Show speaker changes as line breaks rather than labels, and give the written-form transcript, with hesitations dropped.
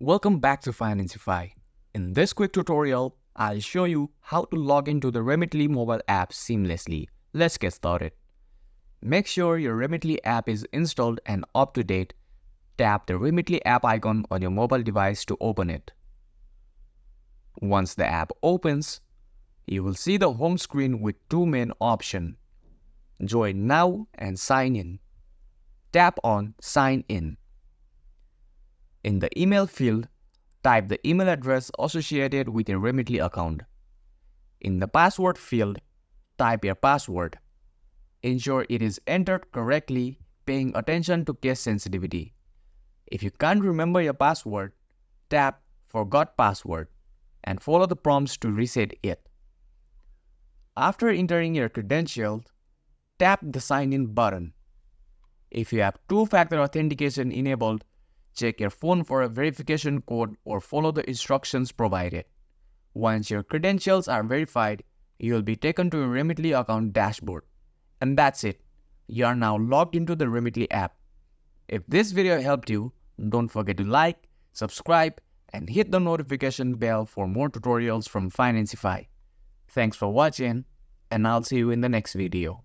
Welcome back to Financify. In this quick tutorial, I'll show you how to log into the Remitly mobile app seamlessly. Let's get started. Make sure your Remitly app is installed and up to date. Tap the Remitly app icon on your mobile device to open it. Once the app opens, you will see the home screen with two main options. Join now and sign in. Tap on Sign In. In the email field, type the email address associated with your Remitly account. In the password field, type your password. Ensure it is entered correctly, paying attention to case sensitivity. If you can't remember your password, tap Forgot Password and follow the prompts to reset it. After entering your credentials, tap the Sign In button. If you have two-factor authentication enabled, check your phone for a verification code or follow the instructions provided. Once your credentials are verified, you will be taken to your Remitly account dashboard. And that's it. You are now logged into the Remitly app. If this video helped you, don't forget to like, subscribe, and hit the notification bell for more tutorials from Financify. Thanks for watching, and I'll see you in the next video.